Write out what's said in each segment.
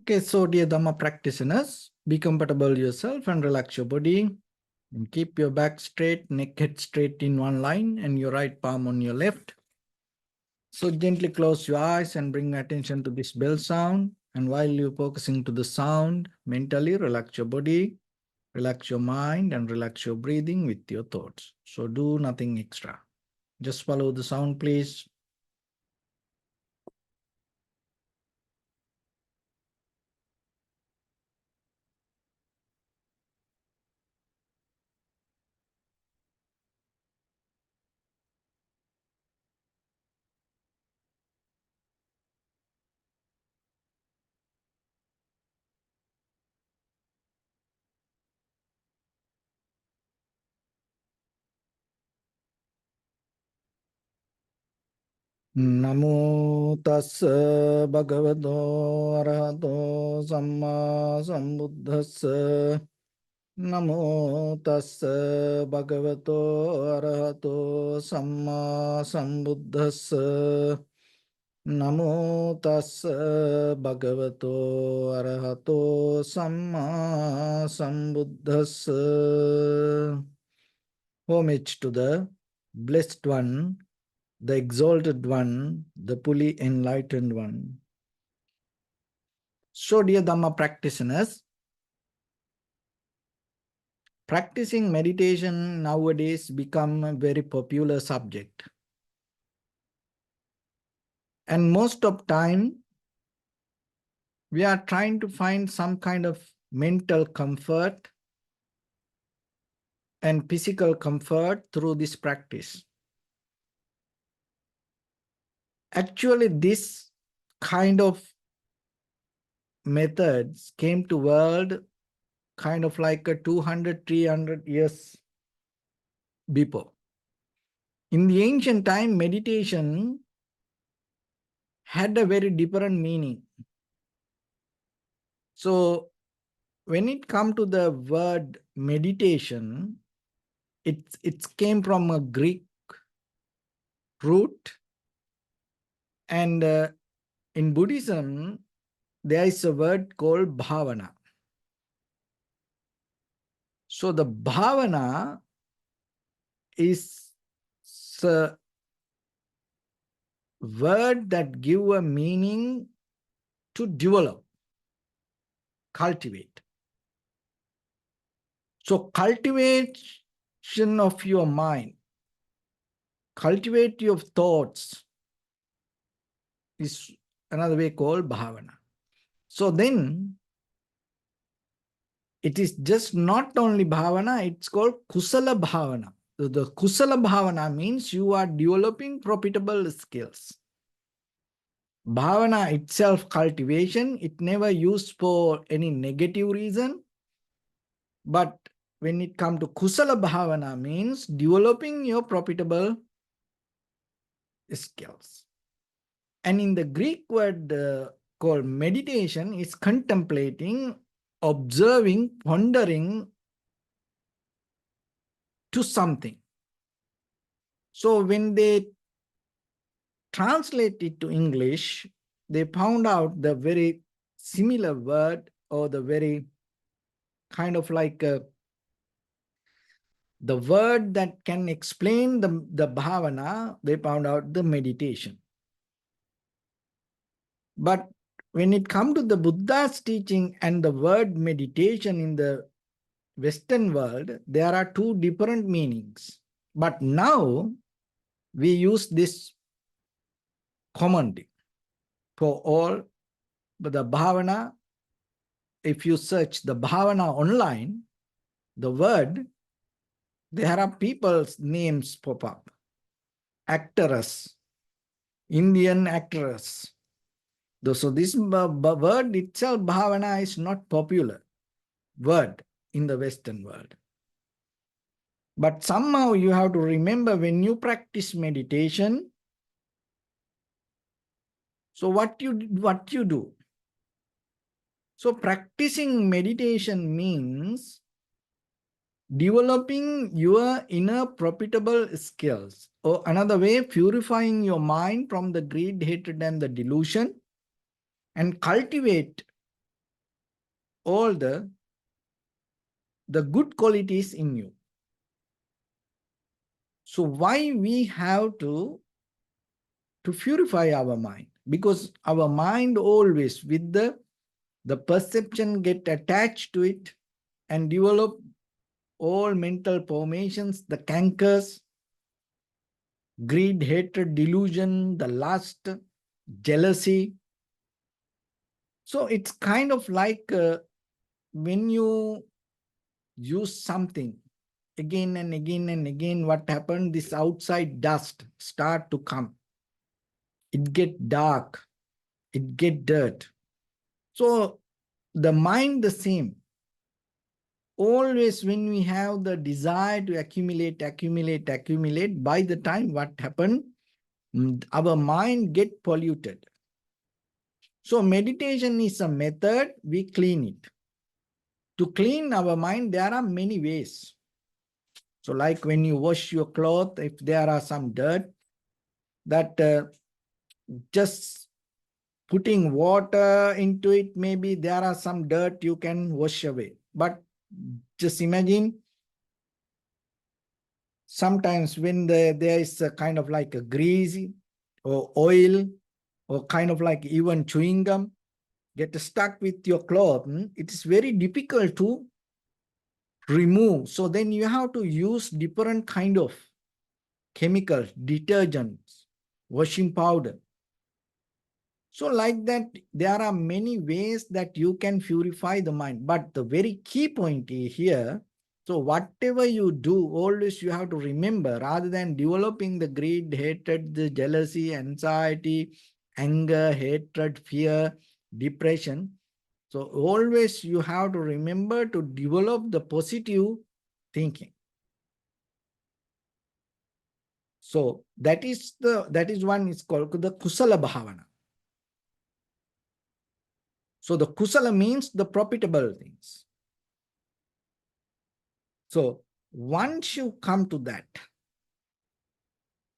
Okay, so dear Dharma practitioners, be comfortable yourself and relax your body. And keep your back straight, neck head straight in one line, and your right palm on your left. So gently close your eyes and bring attention to this bell sound. And while you're focusing to the sound, mentally relax your body, relax your mind, and relax your breathing with your thoughts. So do nothing extra. Just follow the sound, please. Namo tassa bhagavato arahato samma sambuddhassa. Namo tassa bhagavato arahato samma sambuddhassa. Namo tassa bhagavato arahato samma sambuddhassa. Homage to the Blessed One, the Exalted One, the fully enlightened One. So, dear Dhamma practitioners, practicing meditation nowadays become a very popular subject. And most of time, we are trying to find some kind of mental comfort and physical comfort through this practice. Actually, this kind of methods came to world kind of like a 200, 300 years before. In the ancient time, meditation had a very different meaning. So when it comes to the word meditation, it came from a Greek root, and in Buddhism, there is a word called bhavana. So the bhavana is a word that give a meaning to develop, cultivate. So cultivation of your mind, cultivate your thoughts is another way called bhavana. So then it is just not only bhavana, it's called kusala bhavana. So the kusala bhavana means you are developing profitable skills. Bhavana itself, cultivation, it never used for any negative reason. But when it comes to kusala bhavana means developing your profitable skills. And in the Greek word called meditation is contemplating, observing, pondering to something. So when they translate it to English, they found out the very similar word, or the very kind of like the word that can explain the bhavana, they found out the meditation. But when it comes to the Buddha's teaching and the word meditation in the Western world, there are two different meanings. But now we use this commonly for all. But the bhavana, if you search the bhavana online, the word, there are people's names pop up. Actress, Indian actress. So this word itself, bhavana, is not popular word in the Western world. But somehow you have to remember, when you practice meditation, so what you do? So practicing meditation means developing your inner profitable skills, or another way, purifying your mind from the greed, hatred, and the delusion, and cultivate all the good qualities in you. So why we have to purify our mind? Because our mind always with the perception get attached to it and develop all mental formations, the cankers, greed, hatred, delusion, the lust, jealousy. So it's kind of like when you use something again and again and again, what happened? This outside dust start to come. It get dark. It get dirt. So the mind the same. Always when we have the desire to accumulate, by the time what happened, our mind get polluted. So meditation is a method, we clean it. To clean our mind, there are many ways. So like when you wash your cloth, if there are some dirt, that just putting water into it, maybe there are some dirt you can wash away. But just imagine sometimes when there is a kind of like a greasy or oil or kind of like even chewing gum get stuck with your cloth, it is very difficult to remove. So then you have to use different kind of chemicals, detergents, washing powder. So like that, there are many ways that you can purify the mind. But the very key point here, so whatever you do, always you have to remember, rather than developing the greed, hatred, the jealousy, anxiety, anger, hatred, fear, depression. So always you have to remember to develop the positive thinking. So that is one is called the kusala bhavana. So the kusala means the profitable things. So once you come to that,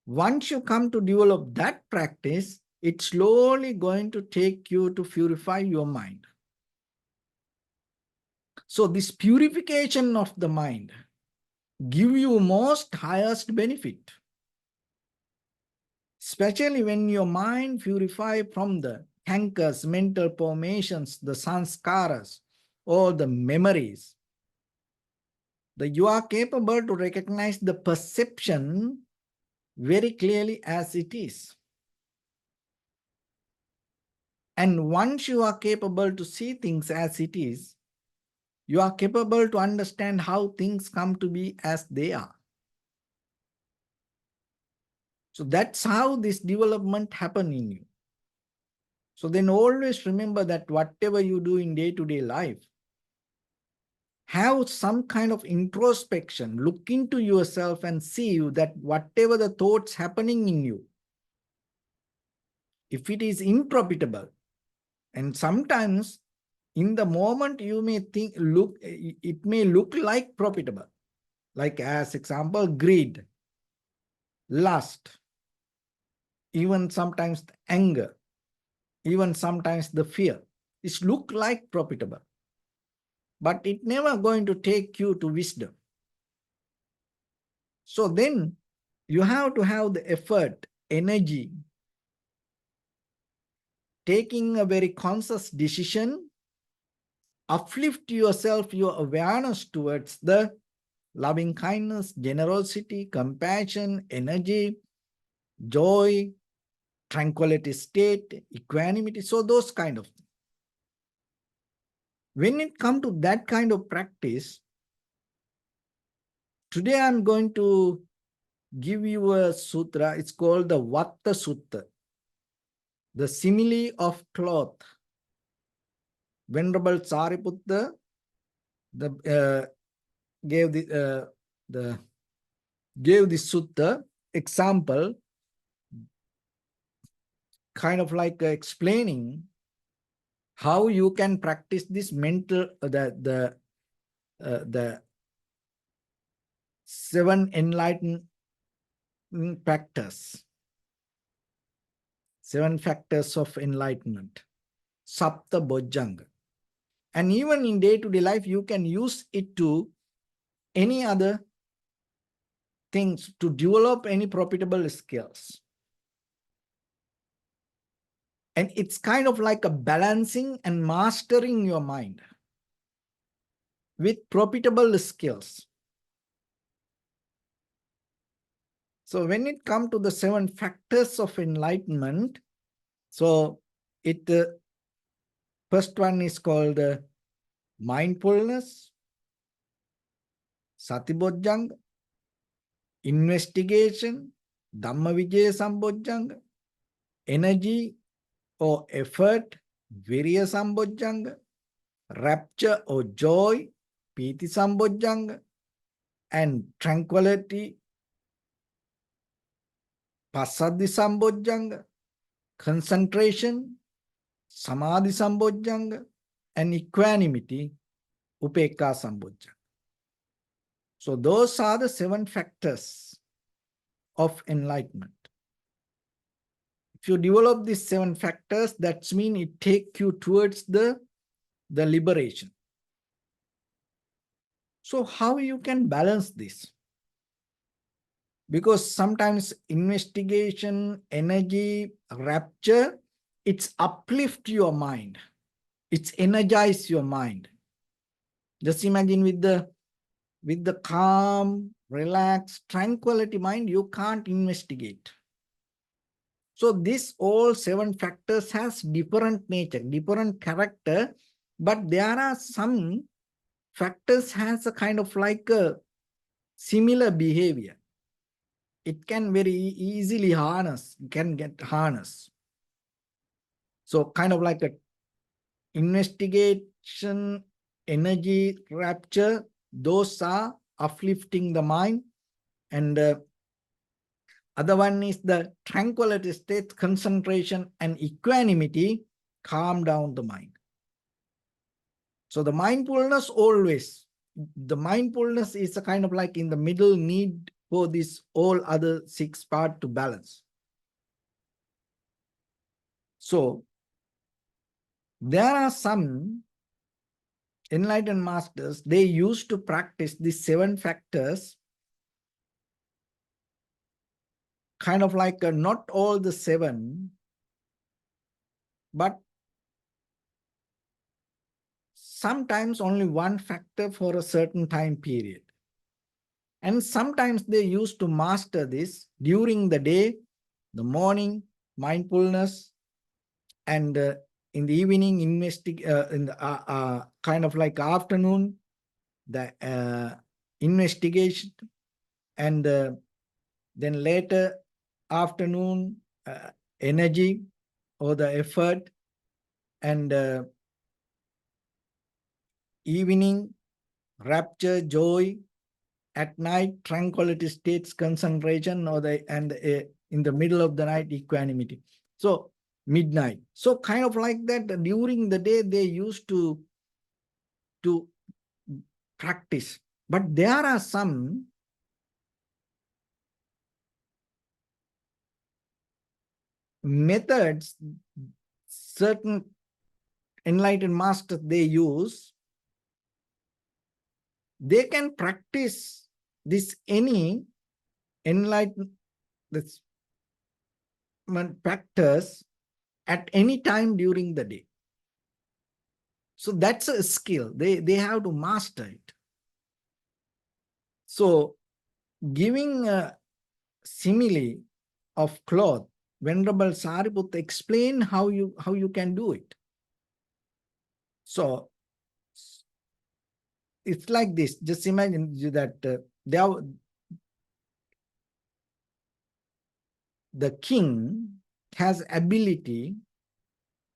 once you come to develop that practice, it's slowly going to take you to purify your mind. So this purification of the mind give you most highest benefit. Especially when your mind purify from the cankers, mental formations, the sanskaras, or the memories, that you are capable to recognize the perception very clearly as it is. And once you are capable to see things as it is, you are capable to understand how things come to be as they are. So that's how this development happen in you. So then always remember that whatever you do in day-to-day life, have some kind of introspection, look into yourself and see that whatever the thoughts happening in you, if it is improfitable, and sometimes in the moment you may think, it may look like profitable, like as example, greed, lust, even sometimes the anger, even sometimes the fear. It look like profitable, but it never going to take you to wisdom. So then you have to have the effort, energy, taking a very conscious decision, uplift yourself, your awareness towards the loving kindness, generosity, compassion, energy, joy, tranquility state, equanimity. So those kind of things. When it comes to that kind of practice, today I'm going to give you a sutra. It's called the Vatta Sutta, the simile of cloth. Venerable Sariputta gave the sutta example, kind of like explaining how you can practice this mental the 7 enlightenment factors, 7 factors of enlightenment, Sapta Bojjanga. And even in day-to-day life, you can use it to any other things to develop any profitable skills. And it's kind of like a balancing and mastering your mind with profitable skills. So when it comes to the 7 factors of enlightenment, so first one is called mindfulness, satibojjhanga, investigation, Dhamma Vijaya Sambojjhanga, energy or effort, Virya Sambojjhanga, rapture or joy, Piti Sambojjhanga, and tranquility, Passaddhi Sambojjhanga, concentration, Samadhi Sambojjhanga, and equanimity, Upekka Sambojjhanga. So those are the 7 factors of enlightenment. If you develop these 7 factors, that means it takes you towards the liberation. So how you can balance this? Because sometimes investigation, energy, rapture, it's uplift your mind. It's energize your mind. Just imagine with the calm, relaxed, tranquility mind, you can't investigate. So this all 7 factors has different nature, different character, but there are some factors has a kind of like a similar behavior. It can very easily can get harnessed. So kind of like a investigation, energy, rapture, those are uplifting the mind. And other one is the tranquility state, concentration, and equanimity, calm down the mind. So the mindfulness always, the mindfulness is a kind of like in the middle need for this all other 6 part to balance. So there are some enlightened masters, they used to practice these 7 factors, kind of like not all the 7, but sometimes only 1 factor for a certain time period. And sometimes they used to master this during the day, the morning, mindfulness, and in the evening, in the kind of like afternoon, the investigation, and then later afternoon, energy or the effort, and evening, rapture, joy, at night, tranquility states, concentration, or in the middle of the night, equanimity. So midnight. So kind of like that during the day, they used to practice. But there are some methods, certain enlightened masters they use, they can practice this any enlightenment factors at any time during the day. So that's a skill. They have to master it. So giving a simile of cloth, Venerable Sariputta explained how you can do it. So it's like this. Just imagine that the king has ability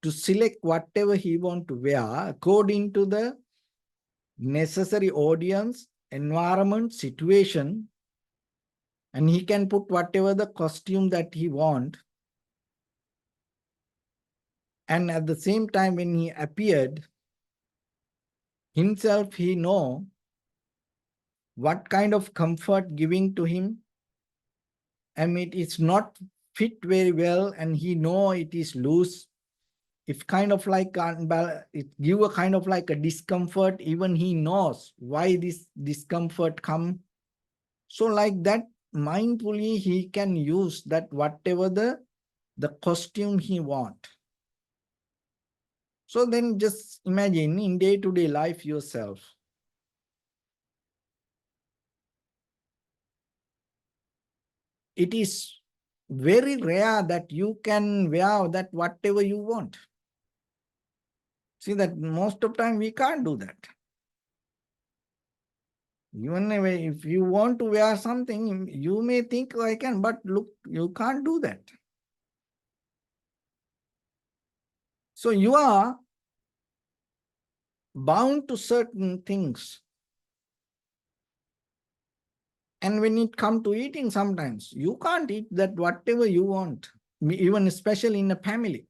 to select whatever he want to wear according to the necessary audience, environment, situation, and he can put whatever the costume that he want. And at the same time, when he appeared himself, he know what kind of comfort giving to him. I mean, it's not fit very well, and he know it is loose. It's kind of like it give a kind of like a discomfort. Even he knows why this discomfort come. So like that, mindfully he can use that whatever the costume he want. So then just imagine in day-to-day life yourself. It is very rare that you can wear that whatever you want. See that most of the time we can't do that. Even if you want to wear something, you may think, oh, I can, but look, you can't do that. So you are bound to certain things. And when it comes to eating, sometimes you can't eat that whatever you want, even especially in a family.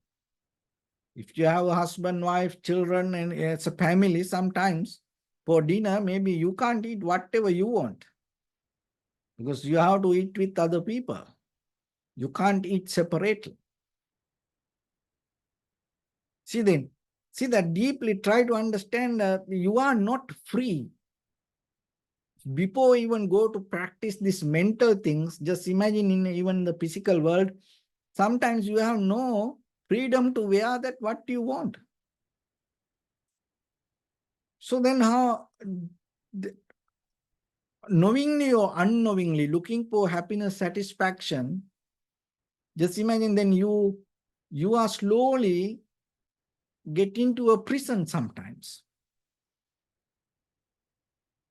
If you have a husband, wife, children, and it's a family, sometimes for dinner, maybe you can't eat whatever you want because you have to eat with other people. You can't eat separately. See that deeply, try to understand you are not free. Before even go to practice these mental things, just imagine in even the physical world, sometimes you have no freedom to wear that what you want. So then how, knowingly or unknowingly, looking for happiness, satisfaction, just imagine then you are slowly get into a prison sometimes.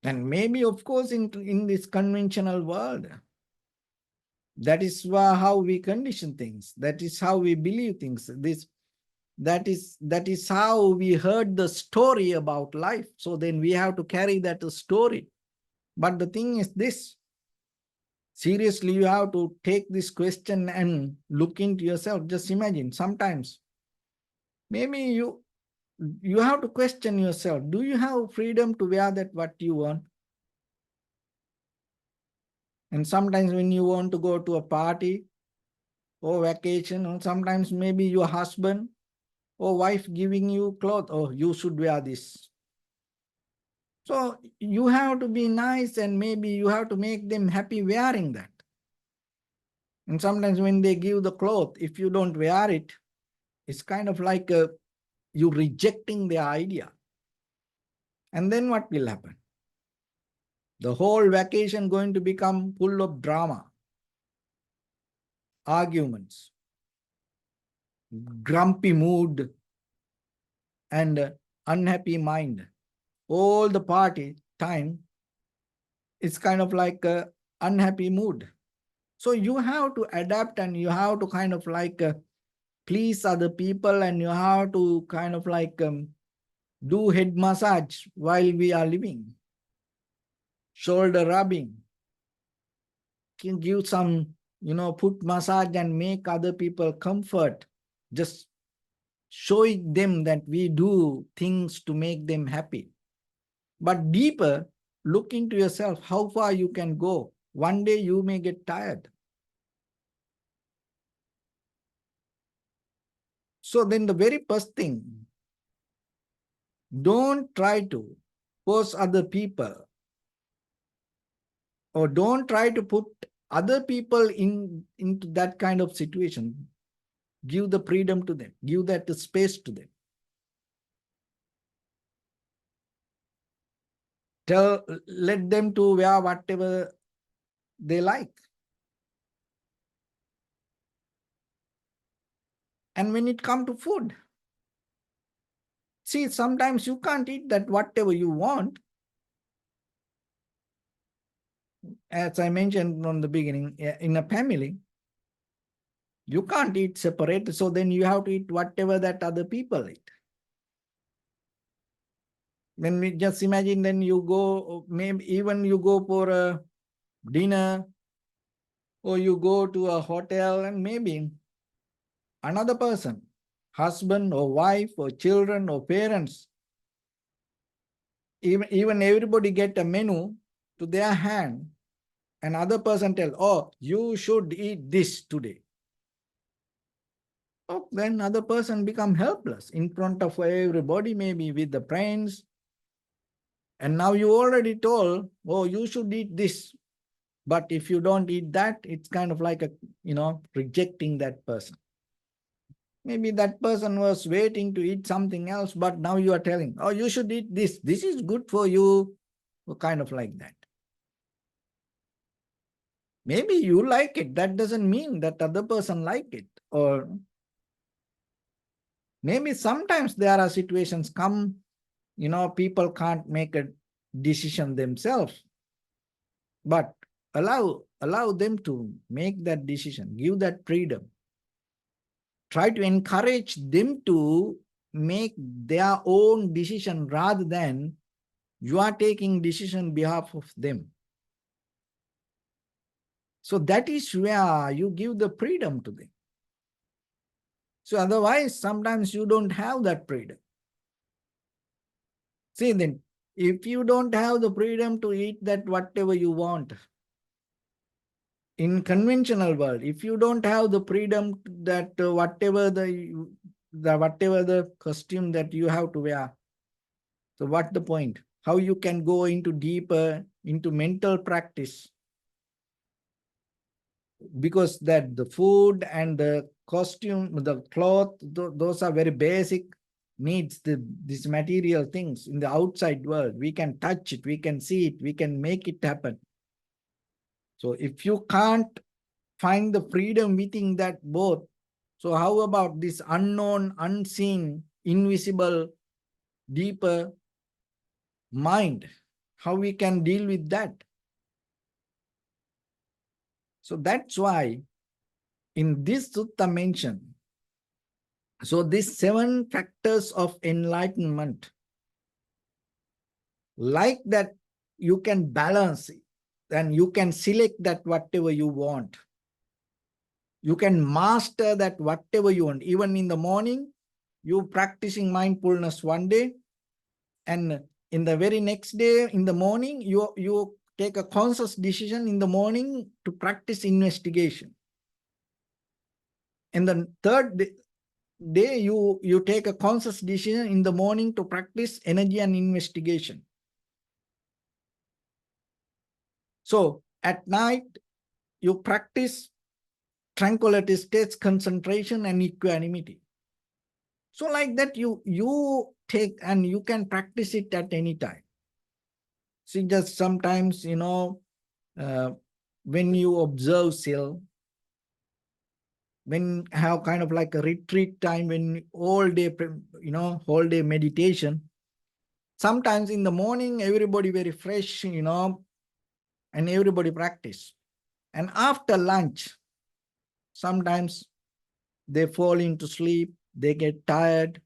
And maybe, of course, in this conventional world, that is how we condition things. That is how we believe things. That is how we heard the story about life. So then we have to carry that story. But the thing is this, seriously, you have to take this question and look into yourself. Just imagine, sometimes maybe you have to question yourself. Do you have freedom to wear that what you want? And sometimes when you want to go to a party or vacation, or sometimes maybe your husband or wife giving you clothes, oh, you should wear this. So you have to be nice and maybe you have to make them happy wearing that. And sometimes when they give the cloth, if you don't wear it, it's kind of like you rejecting their idea. And then what will happen? The whole vacation going to become full of drama, arguments, grumpy mood, and unhappy mind. All the party time, it's kind of like a unhappy mood. So you have to adapt and you have to kind of like please other people, and you have to kind of like do head massage while we are living, shoulder rubbing, can give some, foot massage and make other people comfort, just showing them that we do things to make them happy. But deeper, look into yourself, how far you can go. One day you may get tired. So then the very first thing, don't try to force other people, or don't try to put other people into that kind of situation. Give the freedom to them. Give that space to them. Let them to wear whatever they like. And when it comes to food, see, sometimes you can't eat that whatever you want. As I mentioned from the beginning, in a family, you can't eat separate. So then you have to eat whatever that other people eat. When we just imagine, then you go, maybe even you go for a dinner, or you go to a hotel, and maybe another person, husband or wife or children or parents, even everybody get a menu to their hand, and other person tell, oh, you should eat this today. Oh, then other person become helpless in front of everybody, maybe with the friends. And now you already told, oh, you should eat this. But if you don't eat that, it's kind of like rejecting that person. Maybe that person was waiting to eat something else, but now you are telling, oh, you should eat this. This is good for you. Or kind of like that. Maybe you like it. That doesn't mean that other person like it. Or maybe sometimes there are situations come, people can't make a decision themselves, but allow them to make that decision, give that freedom. Try to encourage them to make their own decision rather than you are taking decision on behalf of them. So that is where you give the freedom to them. So otherwise, sometimes you don't have that freedom. See, then, if you don't have the freedom to eat that whatever you want, in conventional world, if you don't have the freedom that whatever the costume that you have to wear, so what's the point? How you can go into deeper into mental practice? Because that the food and the costume, the cloth, those are very basic needs, these material things in the outside world. We can touch it, we can see it, we can make it happen. So if you can't find the freedom within that both, so how about this unknown, unseen, invisible, deeper mind? How we can deal with that? So that's why in this sutta mention, so these 7 factors of enlightenment, like that you can balance and you can select that whatever you want. You can master that whatever you want. Even in the morning, you practicing mindfulness one day, and in the very next day, in the morning, you take a conscious decision in the morning to practice investigation. And the third day, you take a conscious decision in the morning to practice energy and investigation. So at night, you practice tranquility states, concentration, and equanimity. So like that, you take and you can practice it at any time. See, just sometimes, when you observe self, when have kind of like a retreat time, when all day, whole day meditation, sometimes in the morning, everybody very fresh, and everybody practice. And after lunch, sometimes they fall into sleep, they get tired,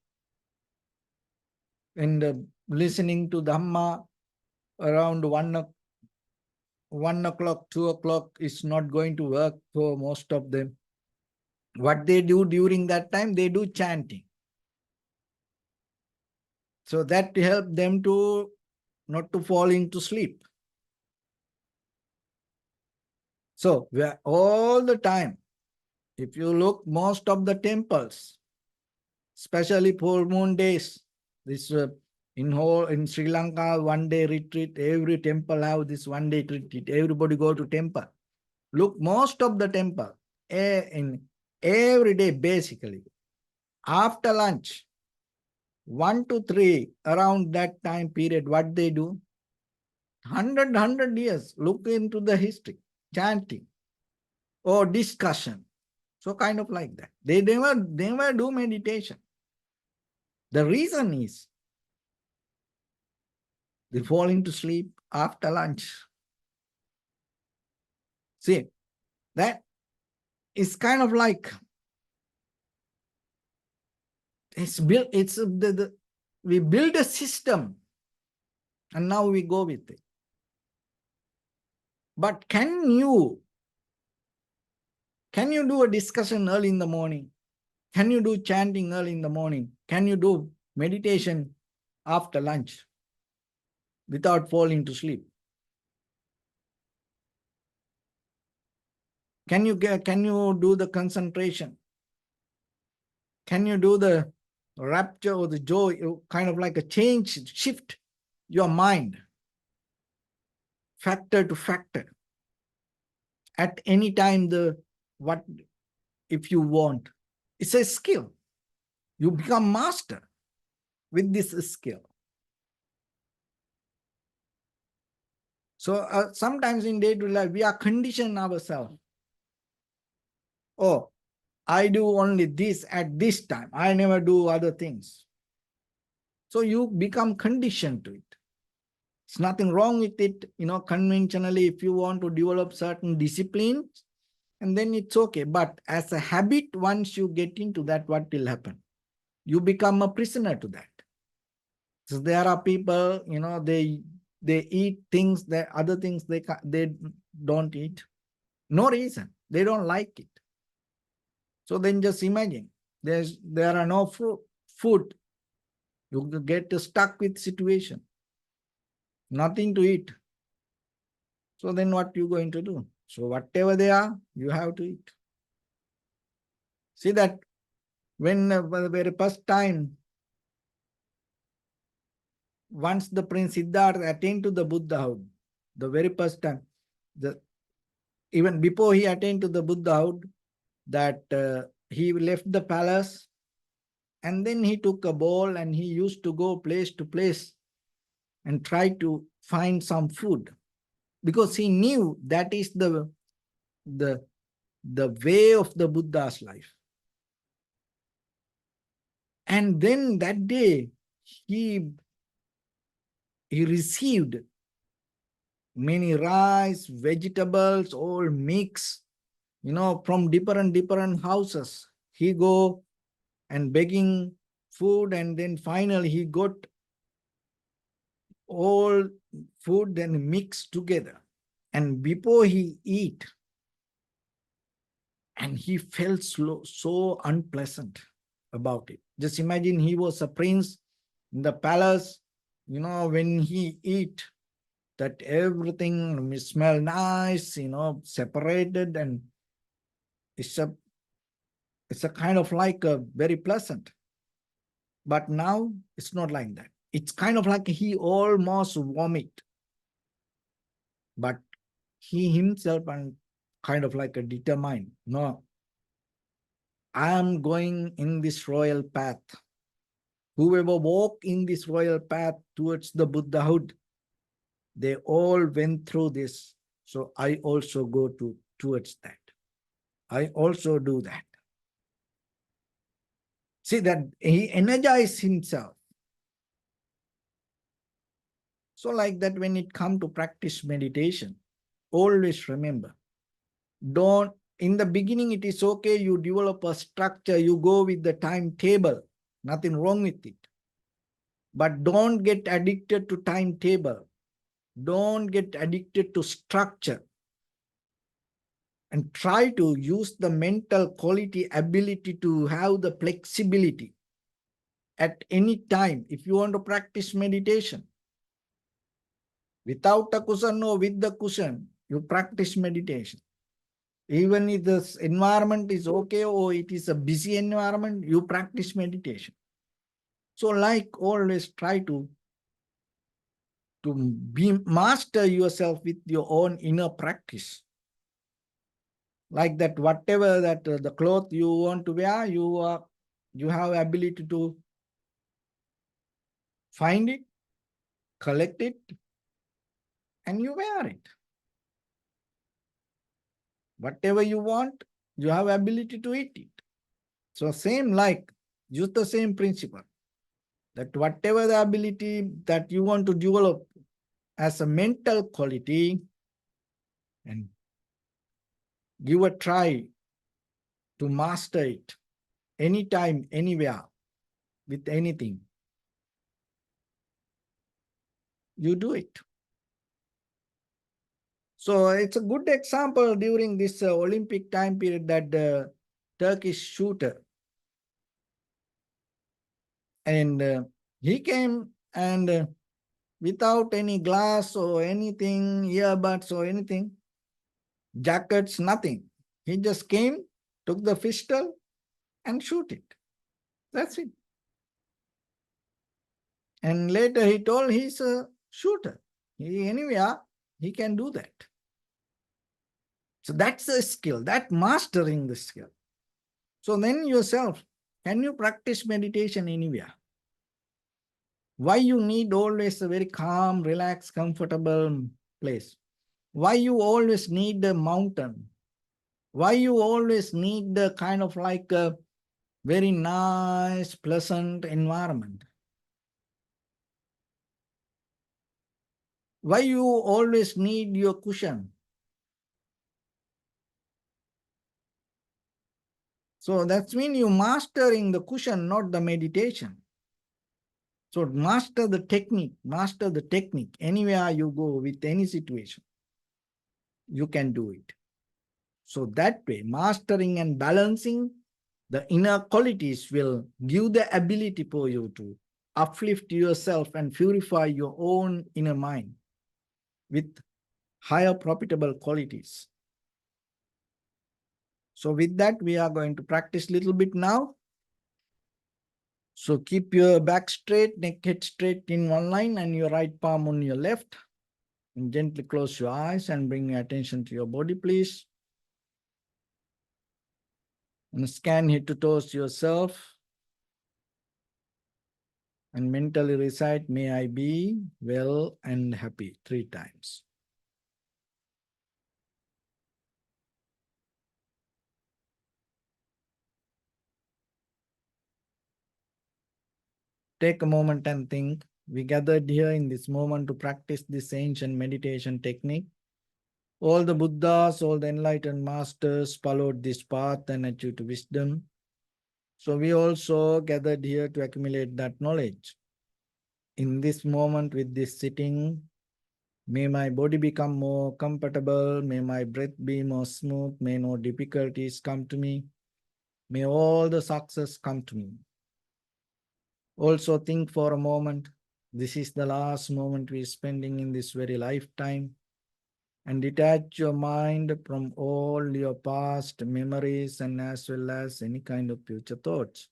and listening to Dharma around 1 o'clock, 2 o'clock is not going to work for most of them. What they do during that time, they do chanting. So that help them to not to fall into sleep. So all the time, if you look, most of the temples, especially full moon days, this in Sri Lanka, 1 day retreat, every temple have this 1 day retreat. Everybody go to temple. Look, most of the temple, in every day basically, after lunch, 1 to 3, around that time period, what they do? 100 years, look into the history, chanting or discussion. So kind of like that. They never do meditation. The reason is they fall into sleep after lunch. See, that is kind of like it's built, we build a system and now we go with it. But can you do a discussion early in the morning? Can you do chanting early in the morning? Can you do meditation after lunch without falling to sleep? Can you do the concentration? Can you do the rapture or the joy, kind of like a change, shift your mind factor to factor at any time, the what if you want? It's a skill. You become master with this skill. So sometimes in day-to-day life, we are conditioned ourselves. Oh, I do only this at this time. I never do other things. So you become conditioned to it. It's nothing wrong with it, conventionally, if you want to develop certain disciplines, and then it's okay. But as a habit, once you get into that, what will happen? You become a prisoner to that. So there are people, they eat things that other things they don't eat. No reason. They don't like it. So then just imagine there are no food. You get stuck with situation. Nothing to eat. So then what you going to do? So whatever they are, you have to eat. See that when the very first time, once the Prince Siddhartha attained to the Buddhahood, the very first time, even before he attained to the Buddhahood, that he left the palace and then he took a bowl and he used to go place to place and try to find some food, because he knew that is the way of the Buddha's life. And then that day he received many rice, vegetables, all mixed, from different houses. He go and begging food, and then finally he got all food then mixed together. And before he eat, and he felt so unpleasant about it. Just imagine he was a prince in the palace, when he eat, that everything smell nice, separated, and it's a kind of like a very pleasant. But now it's not like that. It's kind of like he almost vomit. But he himself and kind of like a determined, no, I am going in this royal path. Whoever walk in this royal path towards the Buddhahood, they all went through this. So I also go towards that. I also do that. See that he energized himself. So like that, when it comes to practice meditation, always remember, in the beginning, it is okay, you develop a structure, you go with the timetable, nothing wrong with it. But don't get addicted to timetable. Don't get addicted to structure. And try to use the mental quality, ability to have the flexibility at any time. If you want to practice meditation, without a cushion or with the cushion, you practice meditation. Even if the environment is okay or it is a busy environment, you practice meditation. So like always try to master yourself with your own inner practice. Like that, whatever that the cloth you want to wear, you have ability to find it, collect it, and you wear it. Whatever you want, you have ability to eat it. So same, like use the same principle, that whatever the ability that you want to develop as a mental quality, and give a try to master it anytime, anywhere, with anything. You do it. So it's a good example during this Olympic time period, that the Turkish shooter, and he came and without any glass or anything, earbuds or anything, jackets, nothing. He just came, took the pistol and shoot it. That's it. And later he told he's a shooter. Anyway, he can do that. So that's a skill, that mastering the skill. So then yourself, can you practice meditation anywhere? Why you need always a very calm, relaxed, comfortable place? Why you always need the mountain? Why you always need the kind of like a very nice, pleasant environment? Why you always need your cushion? So that's mean you mastering the cushion, not the meditation. So master the technique, master the technique. Anywhere you go with any situation, you can do it. So that way, mastering and balancing the inner qualities will give the ability for you to uplift yourself and purify your own inner mind with higher profitable qualities. So with that, we are going to practice a little bit now. So keep your back straight, neck head straight in one line and your right palm on your left. And gently close your eyes and bring your attention to your body, please. And scan head to toes yourself. And mentally recite, may I be well and happy 3 times. Take a moment and think. We gathered here in this moment to practice this ancient meditation technique. All the Buddhas, all the enlightened masters followed this path and achieved wisdom. So we also gathered here to accumulate that knowledge. In this moment with this sitting, may my body become more comfortable. May my breath be more smooth. May no difficulties come to me. May all the success come to me. Also think for a moment, this is the last moment we're spending in this very lifetime, and detach your mind from all your past memories and as well as any kind of future thoughts.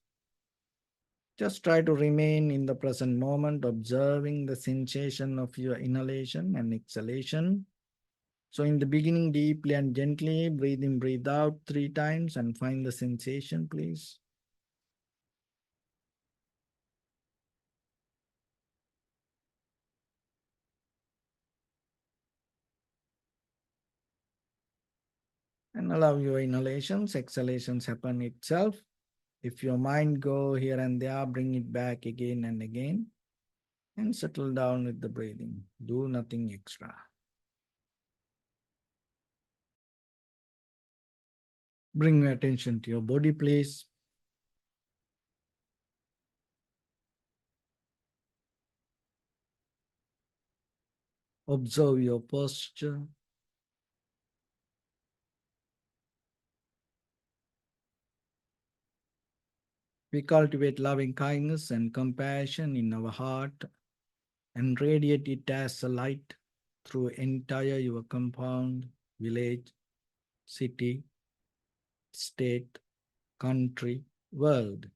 Just try to remain in the present moment, observing the sensation of your inhalation and exhalation. So in the beginning, deeply and gently, breathe in, breathe out 3 times and find the sensation, please. And allow your inhalations, exhalations happen itself. If your mind go here and there, bring it back again and again and settle down with the breathing. Do nothing extra. Bring your attention to your body, please. Observe your posture. We cultivate loving kindness and compassion in our heart and radiate it as a light through entire your compound, village, city, state, country, world,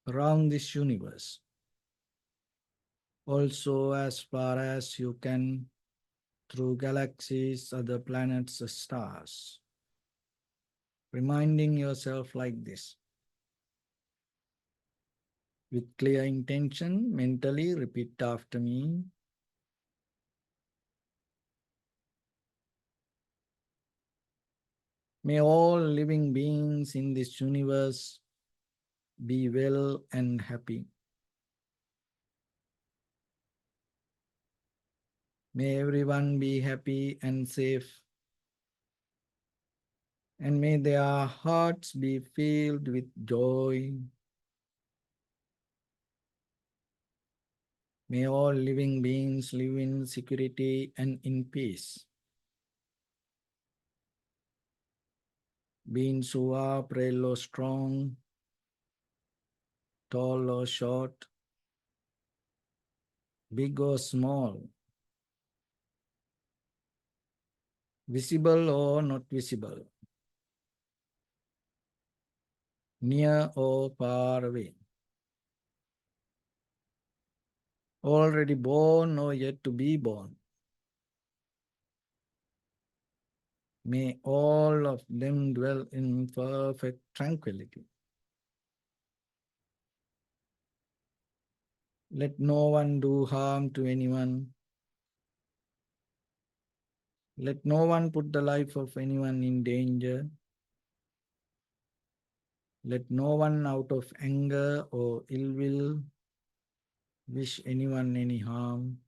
around this universe. Also, as far as you can, through galaxies, other planets, stars. Reminding yourself like this. With clear intention, mentally repeat after me. May all living beings in this universe be well and happy. May everyone be happy and safe. And may their hearts be filled with joy. May all living beings live in security and in peace. Beings who are frail or strong, tall or short, big or small, visible or not visible. near or far away, already born or yet to be born. May all of them dwell in perfect tranquility. Let no one do harm to anyone. Let no one put the life of anyone in danger. Let no one out of anger or ill will wish anyone any harm.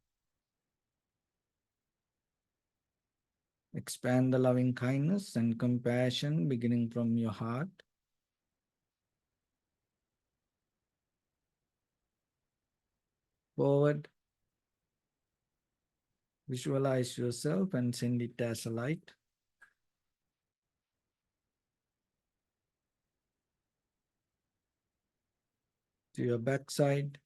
Expand the loving kindness and compassion beginning from your heart. Forward, visualize yourself and send it as a light. To your backside,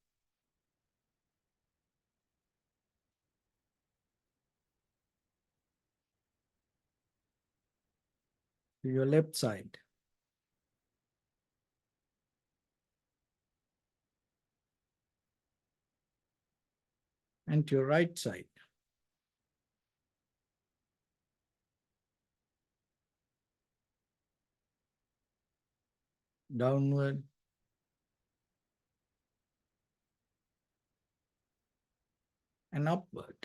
to your left side, and to your right side. Downward, and upward.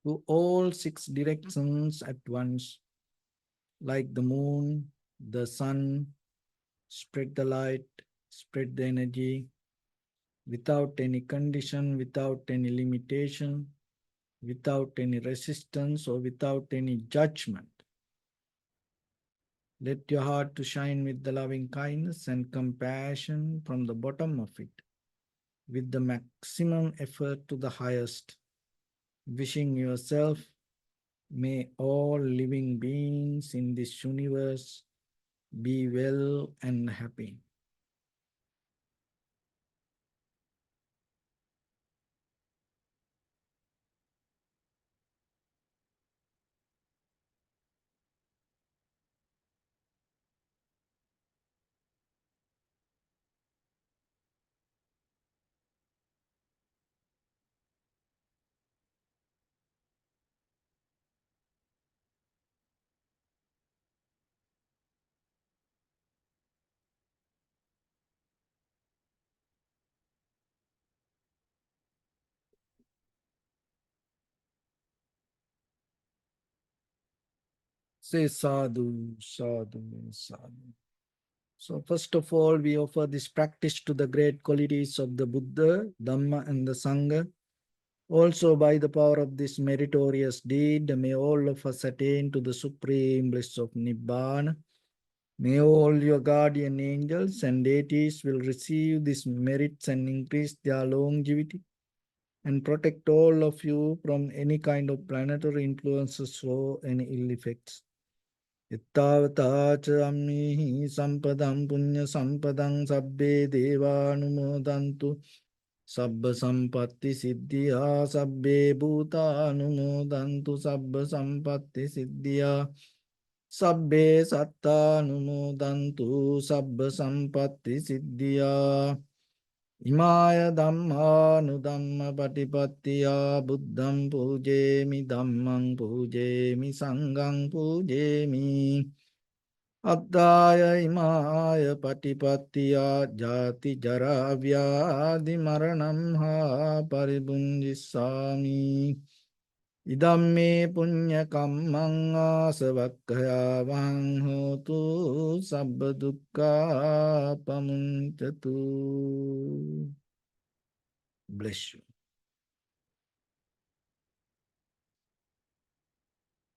To all 6 directions at once, like the moon, the sun, spread the light, spread the energy, without any condition, without any limitation, without any resistance, or without any judgment. Let your heart to shine with the loving kindness and compassion from the bottom of it, with the maximum effort to the highest, wishing yourself, may all living beings in this universe be well and happy. Say sadhu, sadhu, sadhu. So first of all, we offer this practice to the great qualities of the Buddha, Dhamma, and the Sangha. Also, by the power of this meritorious deed, may all of us attain to the supreme bliss of Nibbana. May all your guardian angels and deities will receive these merits and increase their longevity and protect all of you from any kind of planetary influences or any ill effects. Ittavata cha ammihi sampadam punya sampadam sabbe devanumodantu sabba sampatti siddhya sabbe bhutanumodantu sabba sampatti siddhya sabbe sattanumodantu sabba sampatti siddhya Imaya Dhamma Patipattiya Buddham Pujemi Dhammam Pujemi Sangham Pujemi Addaya Imaya Patipattiya Jati Jara Vyadhi Maranam Ha Paribunjisami Idamme Punya Kammang Asavakkaya Hotu Sabba Dukkha Pamuntatu. Bless you.